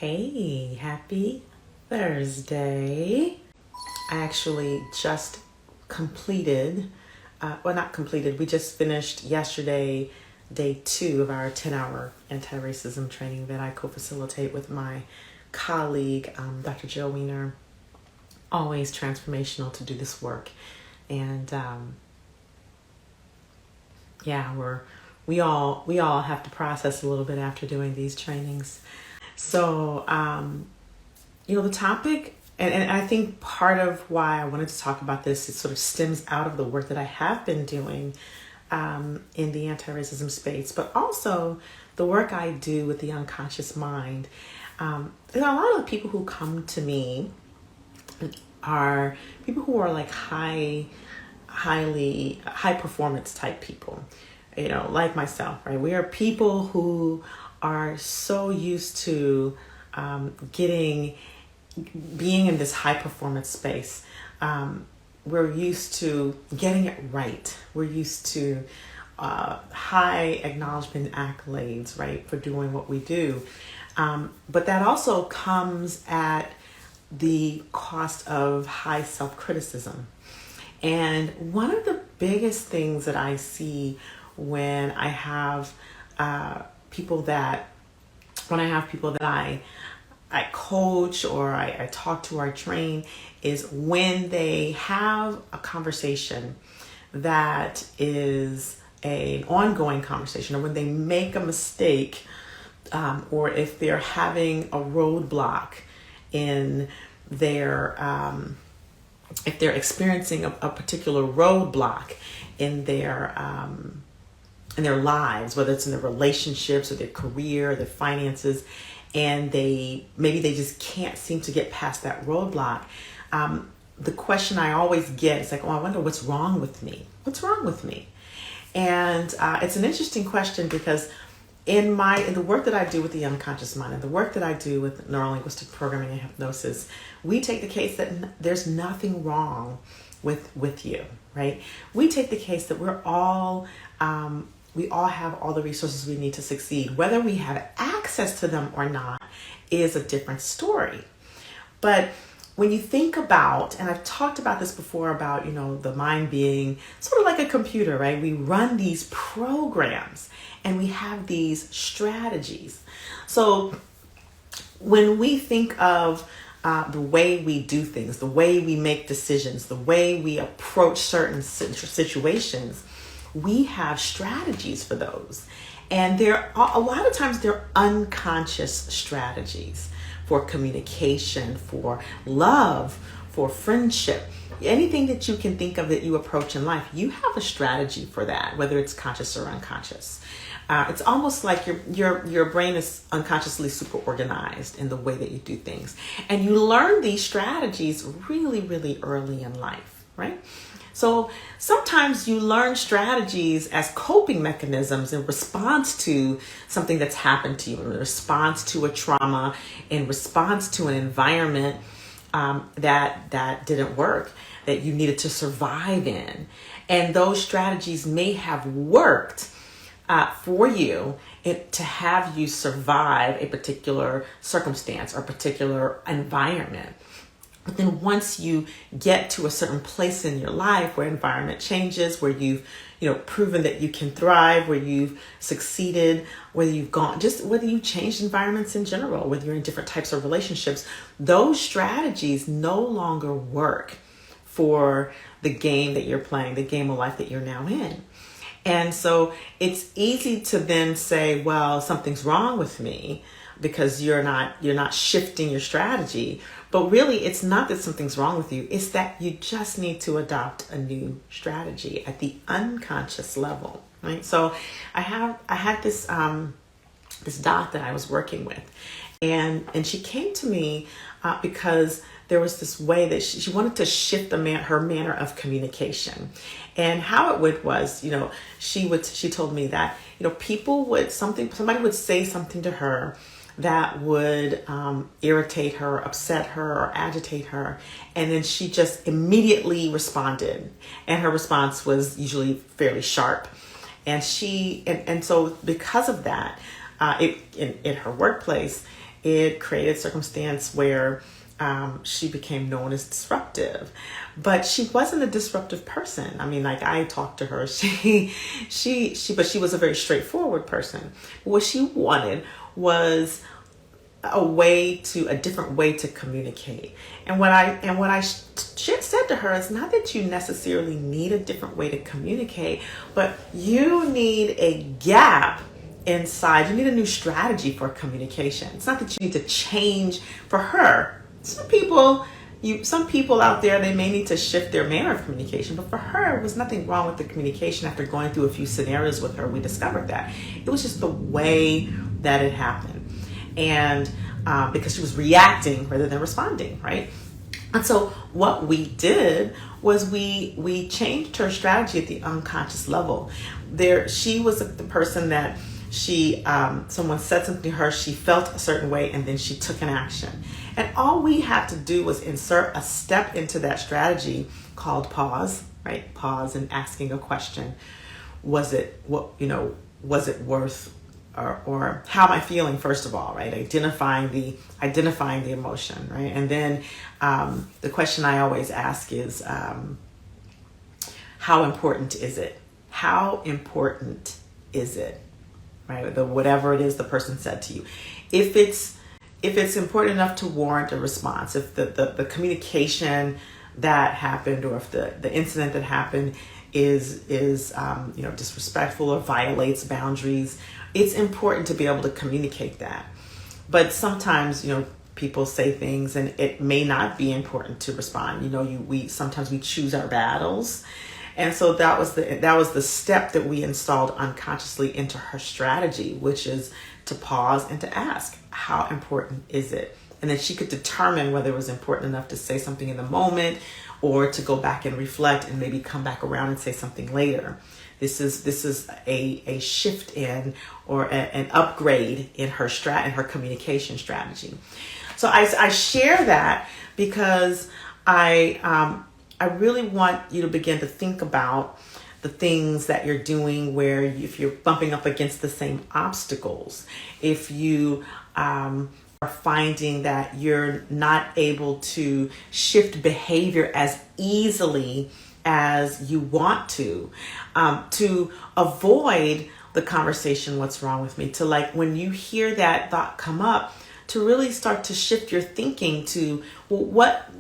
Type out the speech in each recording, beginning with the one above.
Hey, happy Thursday. I actually just completed, not completed, we just finished yesterday, day 2 of our 10-hour anti-racism training that I co-facilitate with my colleague, Dr. Jill Weiner. Always transformational to do this work. And we all have to process a little bit after doing these trainings. So, the topic, and I think part of why I wanted to talk about this, it sort of stems out of the work that I have been doing in the anti-racism space, but also the work I do with the unconscious mind. A lot of the people who come to me are people who are like high performance type people, like myself, right? We are people who are so used to being in this high performance space. We're used to getting it right. We're used to high acknowledgement accolades, right, for doing what we do. But that also comes at the cost of high self-criticism. And one of the biggest things that I see when I have people that I coach or I talk to or I train is when they have a conversation that is an ongoing conversation, or when they make a mistake, or if they're having a roadblock in their, if they're experiencing a particular roadblock in their lives, whether it's in their relationships or their career, or their finances, and they just can't seem to get past that roadblock. The question I always get is like, I wonder what's wrong with me. What's wrong with me? And it's an interesting question because in the work that I do with the unconscious mind and the work that I do with neurolinguistic programming and hypnosis, we take the case that there's nothing wrong with you, right? We take the case that we all have all the resources we need to succeed. Whether we have access to them or not is a different story. But when you think about, and I've talked about this before about, the mind being sort of like a computer, right? We run these programs and we have these strategies. So when we think of the way we do things, the way we make decisions, the way we approach certain situations, we have strategies for those. And a lot of times they're unconscious strategies for communication, for love, for friendship. Anything that you can think of that you approach in life, you have a strategy for that, whether it's conscious or unconscious. It's almost like your brain is unconsciously super organized in the way that you do things. And you learn these strategies really, really early in life, right? So sometimes you learn strategies as coping mechanisms in response to something that's happened to you, in response to a trauma, in response to an environment that didn't work, that you needed to survive in. And those strategies may have worked for you to have you survive a particular circumstance or particular environment. But then once you get to a certain place in your life where environment changes, where you've proven that you can thrive, where you've succeeded, whether you've changed environments in general, whether you're in different types of relationships, those strategies no longer work for the game that you're playing, the game of life that you're now in. And so it's easy to then say, well, something's wrong with me because you're not shifting your strategy. But really, it's not that something's wrong with you. It's that you just need to adopt a new strategy at the unconscious level, right? So I had this doc that I was working with, and she came to me because there was this way that she wanted to shift her manner of communication. And how it was, she told me that, somebody would say something to her that would irritate her, upset her, or agitate her. And then she just immediately responded. And her response was usually fairly sharp. And so because of that, in her workplace, it created a circumstance where she became known as disruptive, but she wasn't a disruptive person. I mean, like, I talked to her, but she was a very straightforward person. What she wanted was a different way to communicate. And what I said to her is not that you necessarily need a different way to communicate, but you need a gap inside. You need a new strategy for communication. It's not that you need to change. For her, some people out there, they may need to shift their manner of communication, but for her, there was nothing wrong with the communication. After going through a few scenarios with her, we discovered that it was just the way that it happened. And because she was reacting rather than responding, right? And so what we did was we changed her strategy at the unconscious level. She was the person that someone said something to her, she felt a certain way, and then she took an action. And all we had to do was insert a step into that strategy called pause, right? Pause and asking a question. Was it worth, or how am I feeling, first of all, right? Identifying the emotion, right? And then the question I always ask is, how important is it? How important is it? Right? Whatever it is the person said to you. If it's important enough to warrant a response, if the communication that happened, or if the incident that happened is disrespectful or violates boundaries, it's important to be able to communicate that. But sometimes, people say things and it may not be important to respond. Sometimes we choose our battles. And so that was the step that we installed unconsciously into her strategy, which is to pause and to ask, how important is it? And then she could determine whether it was important enough to say something in the moment, or to go back and reflect and maybe come back around and say something later. This is a shift in, or an upgrade in her communication strategy. So I share that because I really want you to begin to think about the things that you're doing where if you're bumping up against the same obstacles, if you are finding that you're not able to shift behavior as easily as you want to avoid the conversation, what's wrong with me, to, like, when you hear that thought come up, to really start to shift your thinking to, what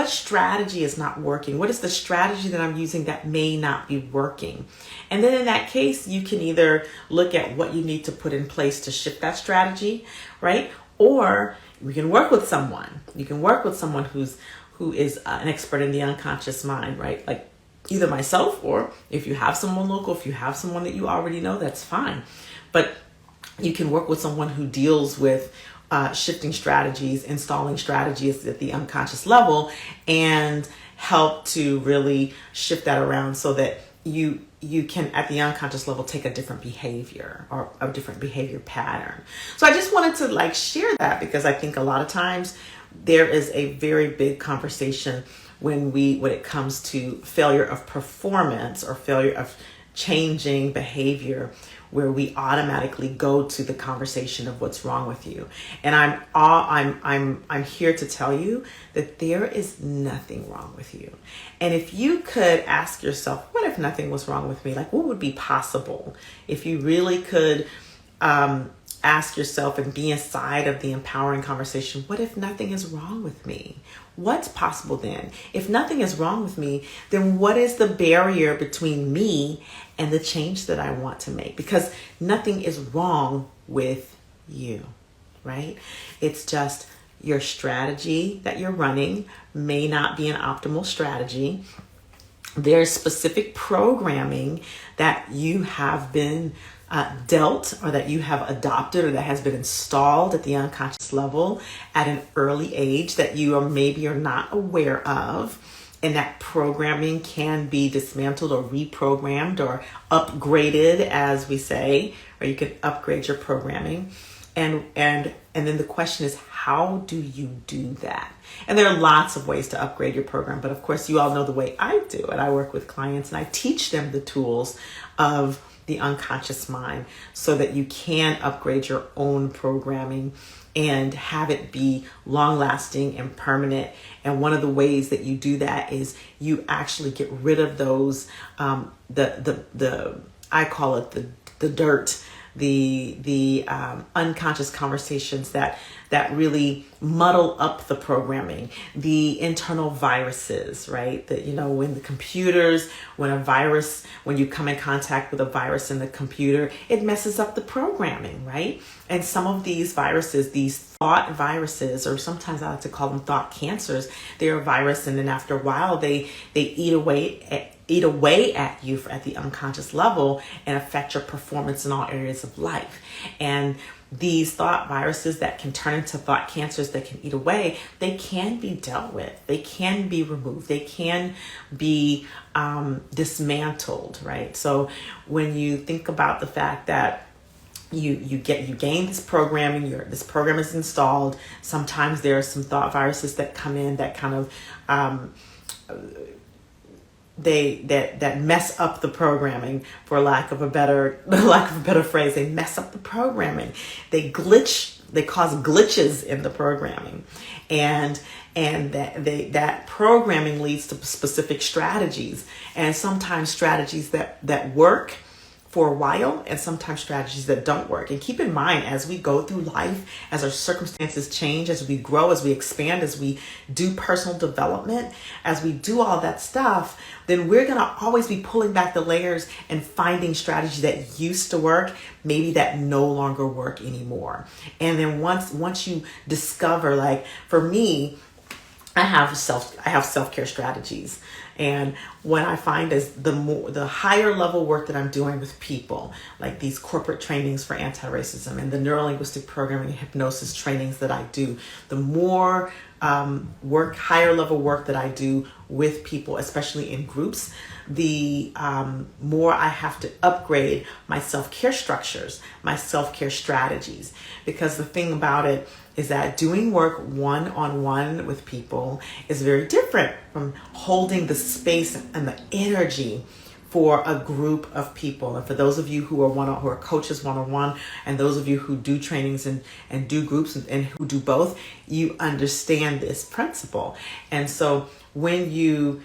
strategy is not working? What is the strategy that I'm using that may not be working? And then in that case, you can either look at what you need to put in place to shift that strategy, right? Or we can work with someone. You can work with someone who is an expert in the unconscious mind, right? Like either myself, or if you have someone local, if you have someone that you already know, that's fine. But you can work with someone who deals with shifting strategies, installing strategies at the unconscious level, and help to really shift that around so that you can, at the unconscious level, take a different behavior or a different behavior pattern. So I just wanted to share that, because I think a lot of times there is a very big conversation when it comes to failure of performance or failure of changing behavior, where we automatically go to the conversation of what's wrong with you. And I'm here to tell you that there is nothing wrong with you. And if you could ask yourself, what if nothing was wrong with me? Like, what would be possible if you really could ask yourself and be inside of the empowering conversation, what if nothing is wrong with me? What's possible then? If nothing is wrong with me, then what is the barrier between me and the change that I want to make? Because nothing is wrong with you, right? It's just your strategy that you're running may not be an optimal strategy. There's specific programming that you have been dealt, or that you have adopted, or that has been installed at the unconscious level at an early age that you are not aware of. And that programming can be dismantled or reprogrammed or upgraded, as we say, or you can upgrade your programming. And then the question is, how do you do that? And there are lots of ways to upgrade your program, but of course you all know the way I do it. I work with clients and I teach them the tools of the unconscious mind so that you can upgrade your own programming and have it be long lasting and permanent. And one of the ways that you do that is you actually get rid of those, I call it the dirt, the unconscious conversations that really muddle up the programming, the internal viruses, right? That, when the computers, when you come in contact with a virus in the computer, it messes up the programming, right? And some of these viruses, these thought viruses, or sometimes I like to call them thought cancers, they're a virus, and then after a while they eat away at you at the unconscious level and affect your performance in all areas of life. And these thought viruses that can turn into thought cancers that can eat away, they can be dealt with. They can be removed. They can be dismantled, right? So when you think about the fact that you gain this programming, this program is installed. Sometimes there are some thought viruses that come in that kind of that mess up the programming, for lack of a better phrase. They mess up the programming. They cause glitches in the programming, and that programming leads to specific strategies, and sometimes strategies that work for a while, and sometimes strategies that don't work. And keep in mind, as we go through life, as our circumstances change, as we grow, as we expand, as we do personal development, as we do all that stuff, then we're going to always be pulling back the layers and finding strategies that used to work, maybe that no longer work anymore. And then once you discover, like for me, I have self-care strategies. And what I find is the higher level work that I'm doing with people, like these corporate trainings for anti-racism and the neurolinguistic programming and hypnosis trainings that I do, the more higher level work that I do with people, especially in groups, the more I have to upgrade my self-care structures, my self-care strategies. Because the thing about it is that doing work one-on-one with people is very different from holding the space and the energy for a group of people. And for those of you who are coaches one-on-one, and those of you who do trainings and do groups and who do both, you understand this principle. And so when you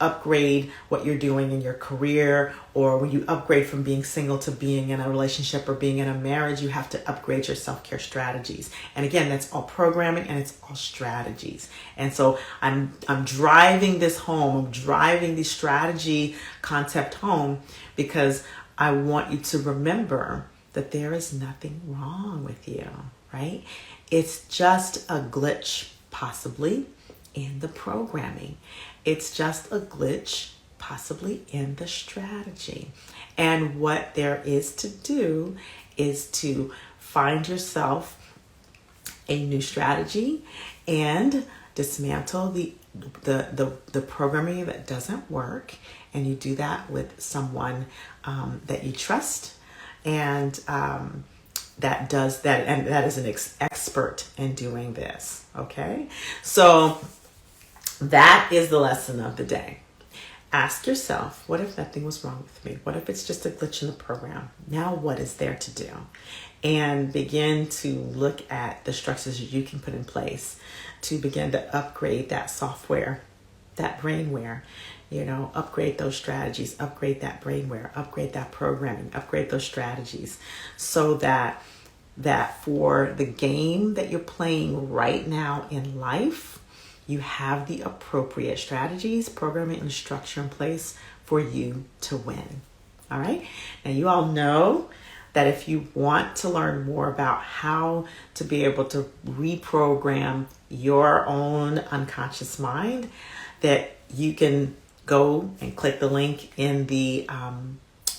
upgrade what you're doing in your career, or when you upgrade from being single to being in a relationship or being in a marriage, you have to upgrade your self-care strategies. And again, that's all programming and it's all strategies. And so I'm driving this home. I'm driving the strategy concept home because I want you to remember that there is nothing wrong with you, right? It's just a glitch, possibly, in the programming. It's just a glitch, possibly, in the strategy. And what there is to do is to find yourself a new strategy and dismantle the programming that doesn't work. And you do that with someone that you trust and that does that, and that is an expert in doing this. Okay, so that is the lesson of the day. Ask yourself, what if nothing was wrong with me? What if it's just a glitch in the program? Now what is there to do? And begin to look at the structures you can put in place to begin to upgrade that software, that brainware, upgrade those strategies, upgrade that brainware, upgrade that programming, upgrade those strategies, so that for the game that you're playing right now in life, you have the appropriate strategies, programming, and structure in place for you to win. All right. Now, you all know that if you want to learn more about how to be able to reprogram your own unconscious mind, that you can go and click the link in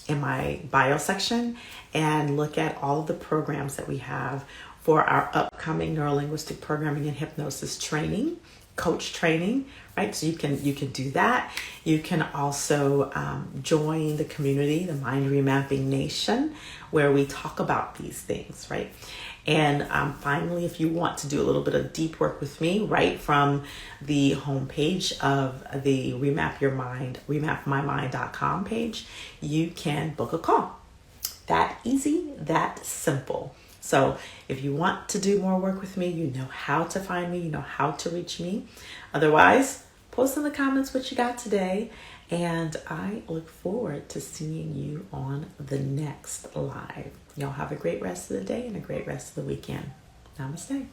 my bio section and look at all of the programs that we have for our upcoming neurolinguistic programming and hypnosis training, coach training, right? So you can do that. You can also join the community, the Mind Remapping Nation, where we talk about these things, right? And finally, if you want to do a little bit of deep work with me, right from the homepage of the remapmymind.com page, you can book a call. That easy, that simple. So if you want to do more work with me, you know how to find me, you know how to reach me. Otherwise, post in the comments what you got today. And I look forward to seeing you on the next live. Y'all have a great rest of the day and a great rest of the weekend. Namaste.